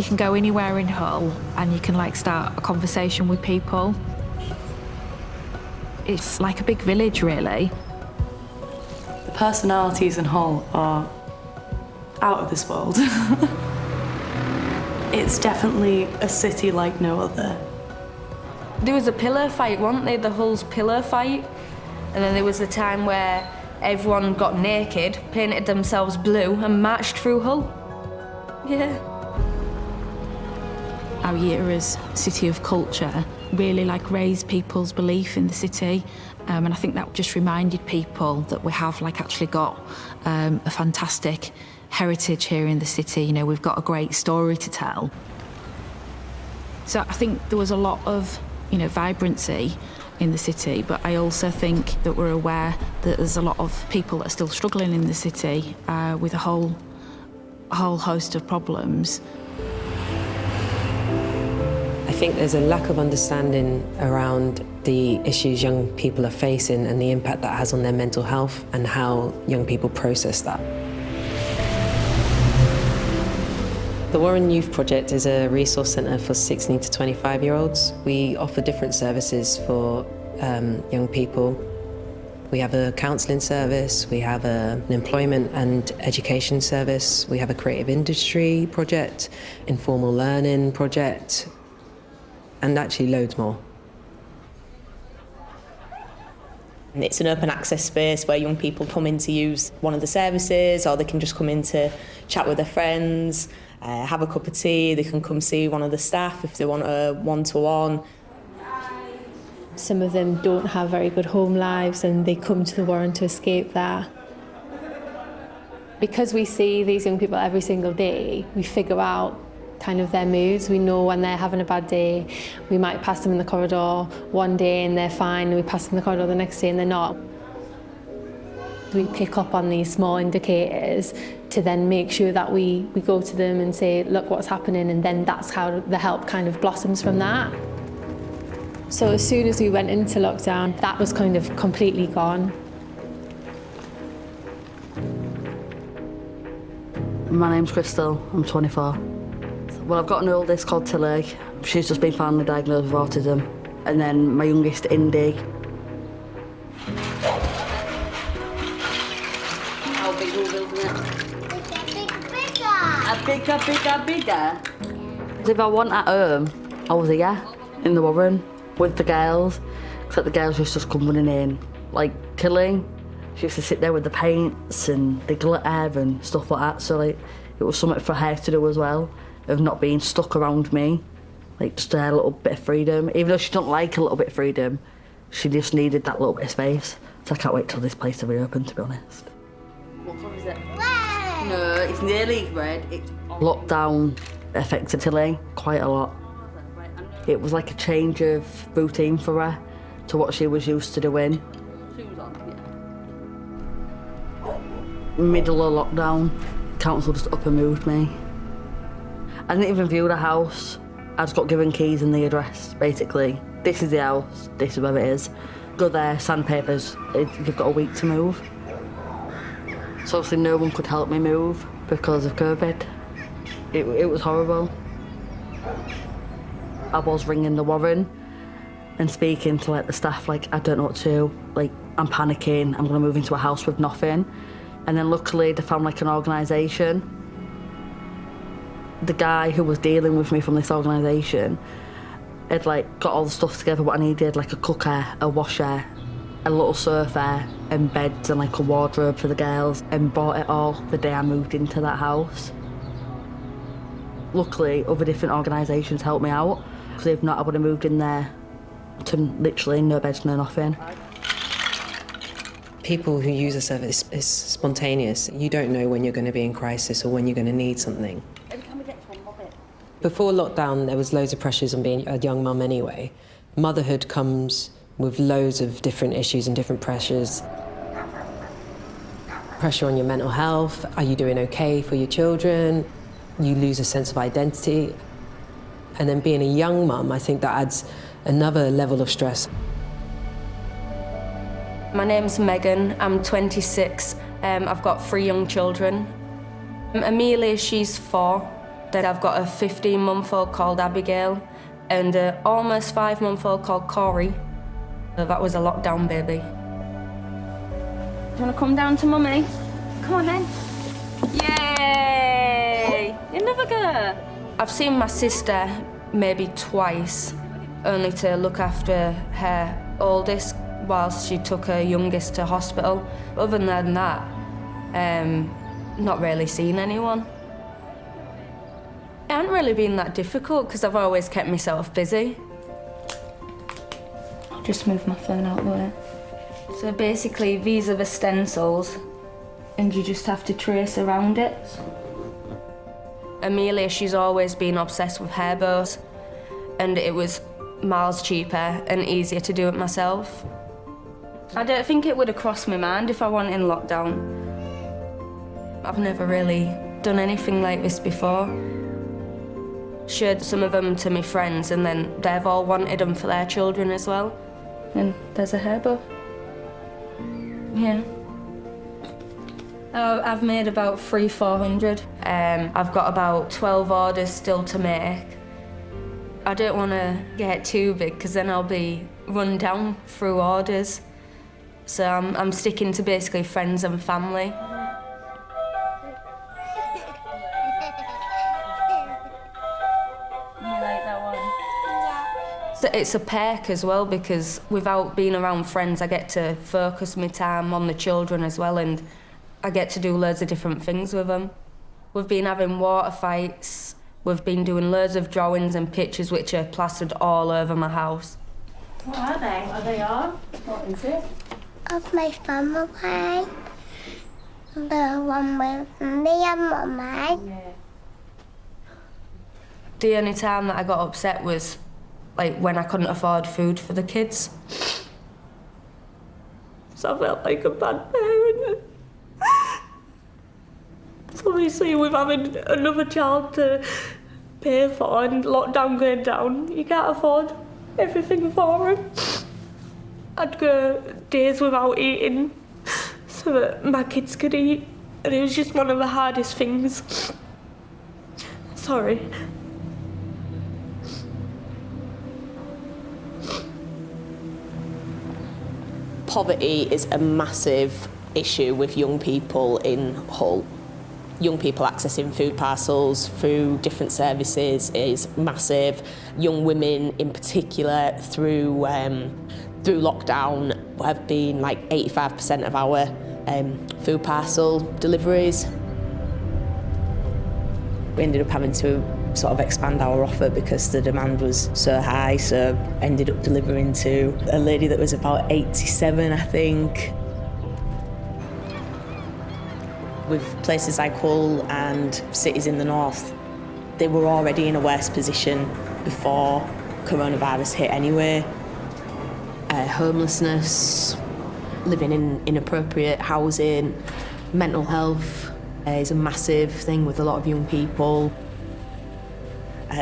You can go anywhere in Hull and you can like start a conversation with people. It's like a big village, really. The personalities in Hull are out of this world. It's definitely a city like no other. There was a pillar fight, wasn't there? The Hull's pillar fight. And then there was a time where everyone got naked, painted themselves blue and marched through Hull. Yeah. Our year as City of Culture really like raised people's belief in the city, and I think that just reminded people that we have like actually got a fantastic heritage here in the city. You know, we've got a great story to tell. So I think there was a lot of, you know, vibrancy in the city, but I also think that we're aware that there's a lot of people that are still struggling in the city with a whole host of problems. I think there's a lack of understanding around the issues young people are facing and the impact that has on their mental health and how young people process that. The Warren Youth Project is a resource centre for 16 to 25-year-olds. We offer different services for young people. We have a counselling service, we have an employment and education service, we have a creative industry project, informal learning project, and actually loads more. It's an open access space where young people come in to use one of the services, or they can just come in to chat with their friends, have a cup of tea. They can come see one of the staff if they want a one-to-one. Some of them don't have very good home lives and they come to the Warren to escape that. Because we see these young people every single day, we figure out kind of their moods. We know when they're having a bad day. We might pass them in the corridor one day and they're fine, and we pass them in the corridor the next day and they're not. We pick up on these small indicators to then make sure that we go to them and say, look what's happening, and then that's how the help kind of blossoms from that. So as soon as we went into lockdown, that was kind of completely gone. My name's Chrystal, I'm 24. Well, I've got an oldest called Tilly. She's just been finally diagnosed with autism. And then my youngest, Andie. How big are we building it? Bigger. If I want at home, I was here in the Warren with the girls. Except the girls used to just come running in. Like Tilly, she used to sit there with the paints and the glitter and stuff like that. So like, it was something for her to do as well, of not being stuck around me, like just a little bit of freedom. Even though she don't like a little bit of freedom, she just needed that little bit of space. So I can't wait till this place to reopen, to be honest. What colour is it? Red! No, it's nearly red. Lockdown affected Tilly quite a lot. It was like a change of routine for her to what she was used to doing. Middle of lockdown, council just up and moved me. I didn't even view the house. I just got given keys and the address, basically. This is the house, this is where it is. Go there, sandpapers, you've got a week to move. So obviously no one could help me move because of COVID. It was horrible. I was ringing the Warren and speaking to like the staff, like, I don't know what to do, like, I'm panicking, I'm gonna move into a house with nothing. And then luckily they found like an organisation. The guy who was dealing with me from this organisation had like got all the stuff together what I needed, like a cooker, a washer, a little sofa and beds and like a wardrobe for the girls, and bought it all the day I moved into that house. Luckily other different organisations helped me out, because if not I would have moved in there to literally no beds, no nothing. People who use a service is spontaneous. You don't know when you're going to be in crisis or when you're going to need something. Before lockdown, there was loads of pressures on being a young mum anyway. Motherhood comes with loads of different issues and different pressures. Pressure on your mental health. Are you doing okay for your children? You lose a sense of identity. And then being a young mum, I think that adds another level of stress. My name's Megan, I'm 26. I've got 3 young children. Amelia, she's 4. Then I've got a 15-month-old called Abigail and an almost 5-month-old called Corey. That was a lockdown baby. Do you want to come down to Mummy? Come on then. Yay! You're never gonna. I've seen my sister maybe twice, only to look after her oldest whilst she took her youngest to hospital. Other than that, not really seen anyone. It hasn't really been that difficult because I've always kept myself busy. I'll just move my phone out of the way. So basically, these are the stencils, and you just have to trace around it. Amelia, she's always been obsessed with hair bows, and it was miles cheaper and easier to do it myself. I don't think it would have crossed my mind if I wasn't in lockdown. I've never really done anything like this before. Showed some of them to my friends, and then they've all wanted them for their children as well. And there's a hair bow. Yeah. I've made about 300-400. I've got about 12 orders still to make. I don't want to get too big because then I'll be run down through orders. So I'm sticking to basically friends and family. It's a perk as well because without being around friends I get to focus my time on the children as well, and I get to do loads of different things with them. We've been having water fights, we've been doing loads of drawings and pictures which are plastered all over my house. What are they? Are they art? What is it? Of my family. The one with me and Mummy. Yeah. The only time that I got upset was like when I couldn't afford food for the kids. So I felt like a bad parent. So obviously with having another child to pay for and lockdown going down, you can't afford everything for him. I'd go days without eating so that my kids could eat, and it was just one of the hardest things. Sorry. Poverty is a massive issue with young people in Hull. Young people accessing food parcels through different services is massive. Young women in particular through lockdown have been like 85% of our food parcel deliveries. We ended up having to sort of expand our offer because the demand was so high, so ended up delivering to a lady that was about 87, I think. With places like Hull and cities in the north, they were already in a worse position before coronavirus hit anyway. Homelessness, living in inappropriate housing, mental health is a massive thing with a lot of young people.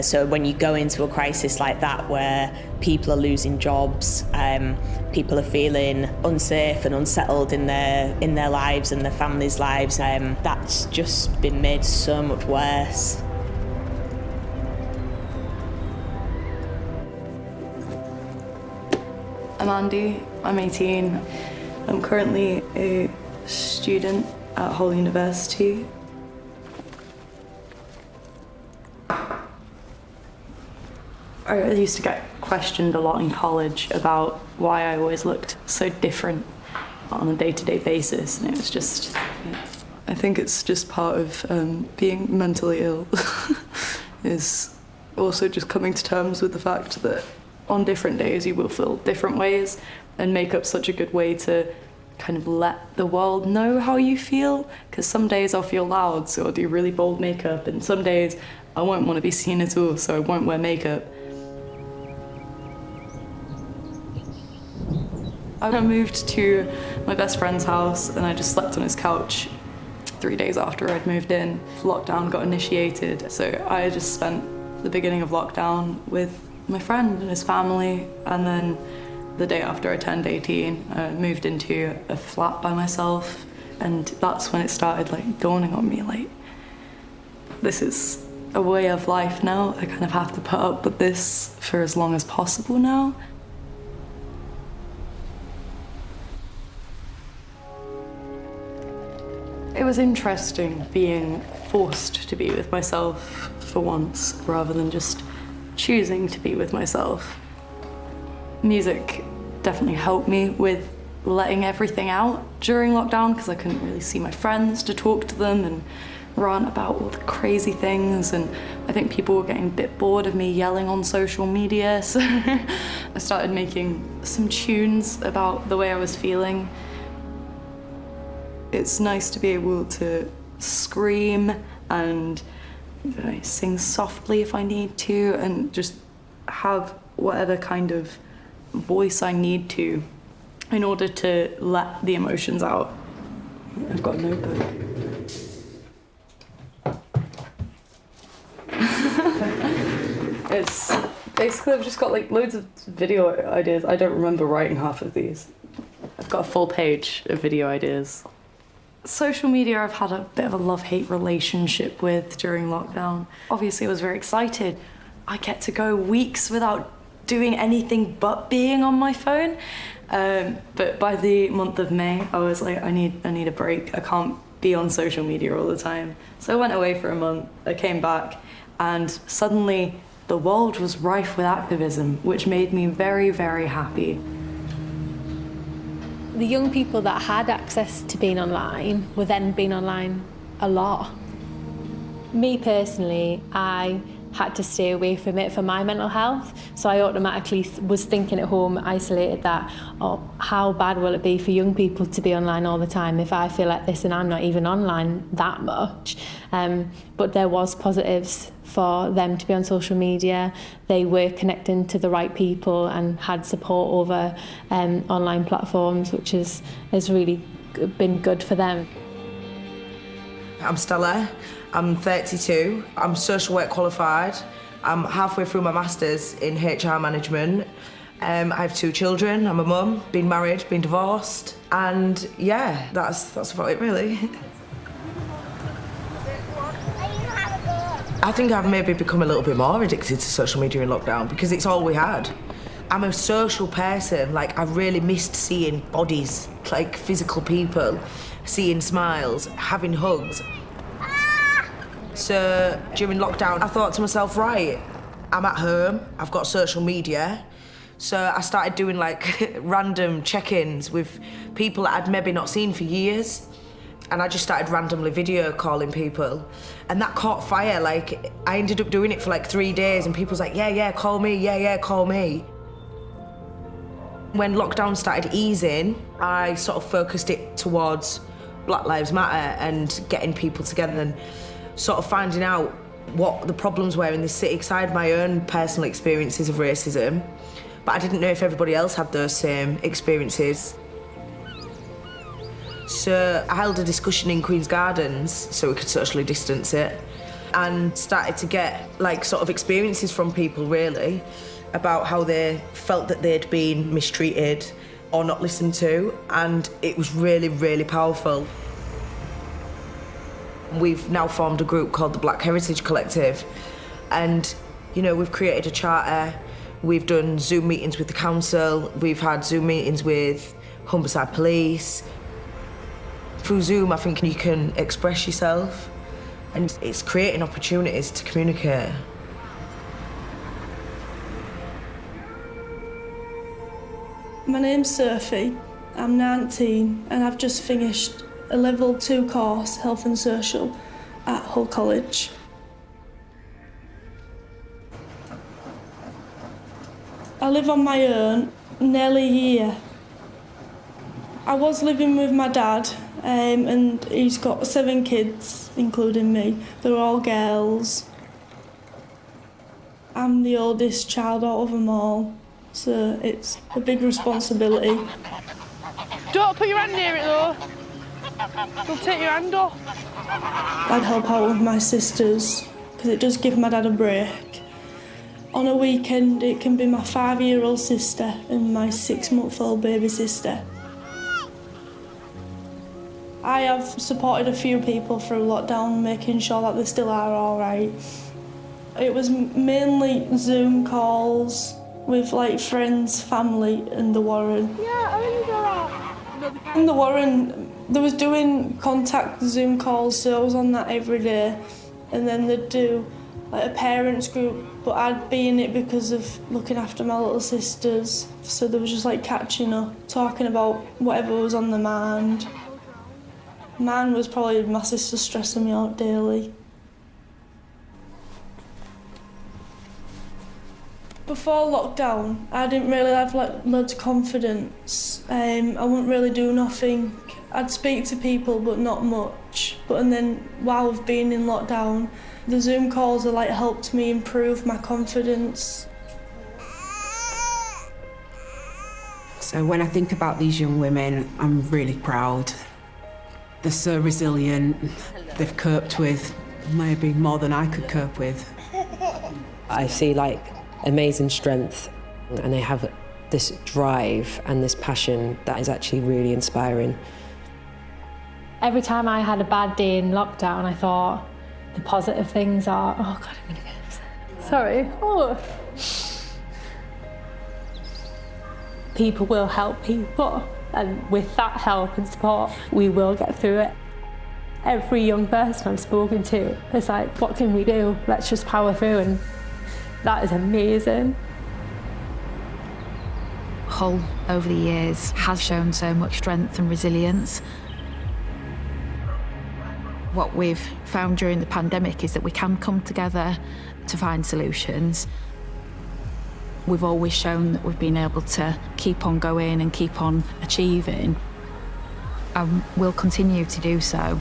So when you go into a crisis like that where people are losing jobs, people are feeling unsafe and unsettled in their lives and their families' lives, that's just been made so much worse. I'm Andie, I'm 18. I'm currently a student at Hull University. I used to get questioned a lot in college about why I always looked so different on a day-to-day basis, and it was just, I think it's just part of being mentally ill is also just coming to terms with the fact that on different days you will feel different ways, and makeup's such a good way to kind of let the world know how you feel, because some days I'll feel loud, so I'll do really bold makeup, and some days I won't want to be seen at all, so I won't wear makeup. I moved to my best friend's house and I just slept on his couch 3 days after I'd moved in. Lockdown got initiated, so I just spent the beginning of lockdown with my friend and his family, and then the day after I turned 18, I moved into a flat by myself, and that's when it started like dawning on me, like, this is a way of life now. I kind of have to put up with this for as long as possible now. It was interesting being forced to be with myself for once, rather than just choosing to be with myself. Music definitely helped me with letting everything out during lockdown, because I couldn't really see my friends to talk to them and rant about all the crazy things, and I think people were getting a bit bored of me yelling on social media, so I started making some tunes about the way I was feeling. It's nice to be able to scream and sing softly if I need to, and just have whatever kind of voice I need to in order to let the emotions out. I've got a notebook. It's basically, I've just got like loads of video ideas. I don't remember writing half of these. I've got a full page of video ideas. Social media I've had a bit of a love-hate relationship with during lockdown. Obviously I was very excited. I get to go weeks without doing anything but being on my phone. But by the month of May, I was like, I need a break. I can't be on social media all the time. So I went away for a month, I came back, and suddenly the world was rife with activism, which made me very, very happy. The young people that had access to being online were then being online a lot. Me personally, I had to stay away from it for my mental health, so I automatically was thinking at home, isolated, that, oh, how bad will it be for young people to be online all the time if I feel like this and I'm not even online that much. But there was positives for them to be on social media. They were connecting to the right people and had support over online platforms, which has really been good for them. I'm Stella, I'm 32, I'm social work qualified, I'm halfway through my masters in HR management. I have 2 children, I'm a mum, been married, been divorced, and yeah, that's about it really. I think I've maybe become a little bit more addicted to social media in lockdown because it's all we had. I'm a social person, like I really missed seeing bodies, like physical people, seeing smiles, having hugs. So during lockdown, I thought to myself, right, I'm at home, I've got social media. So I started doing like random check-ins with people that I'd maybe not seen for years. And I just started randomly video calling people. And that caught fire, like I ended up doing it for like 3 days and people was like, yeah, call me, yeah, call me. When lockdown started easing, I sort of focused it towards Black Lives Matter and getting people together and sort of finding out what the problems were in the city, because I had my own personal experiences of racism, but I didn't know if everybody else had those same experiences. So I held a discussion in Queen's Gardens so we could socially distance it, and started to get like sort of experiences from people really about how they felt that they'd been mistreated or not listened to, and it was really, really powerful. We've now formed a group called the Black Heritage Collective, and you know, we've created a charter, we've done Zoom meetings with the council, we've had Zoom meetings with Humberside Police. Through Zoom, I think you can express yourself, and it's creating opportunities to communicate. My name's Sophie, I'm 19 and I've just finished a level 2 course, Health and Social, at Hull College. I live on my own, nearly a year. I was living with my dad and he's got 7 kids, including me. They're all girls. I'm the oldest child out of them all, so it's a big responsibility. Don't put your hand near it though. They'll take your hand off. I'd help out with my sisters, because it does give my dad a break. On a weekend, it can be my 5-year-old sister and my 6-month-old baby sister. I have supported a few people through lockdown, making sure that they still are all right. It was mainly Zoom calls with like friends, family in the Warren. In the Warren, they was doing contact Zoom calls, so I was on that every day. And then they'd do like a parents group, but I'd be in it because of looking after my little sisters. So they was just like catching up, talking about whatever was on their mind. Mine was probably my sister stressing me out daily. Before lockdown, I didn't really have like loads of confidence. I wouldn't really do nothing. I'd speak to people, but not much. And then while I've been in lockdown, the Zoom calls have like helped me improve my confidence. So when I think about these young women, I'm really proud. They're so resilient. They've coped with maybe more than I could cope with. I see like amazing strength, and they have this drive and this passion that is actually really inspiring. Every time I had a bad day in lockdown, I thought the positive things are, oh God, I'm gonna get upset. Sorry. Oh. People will help people, and with that help and support, we will get through it. Every young person I've spoken to is like, what can we do? Let's just power through, and that is amazing. Hull, over the years, has shown so much strength and resilience. What we've found during the pandemic is that we can come together to find solutions. We've always shown that we've been able to keep on going and keep on achieving, and we'll continue to do so.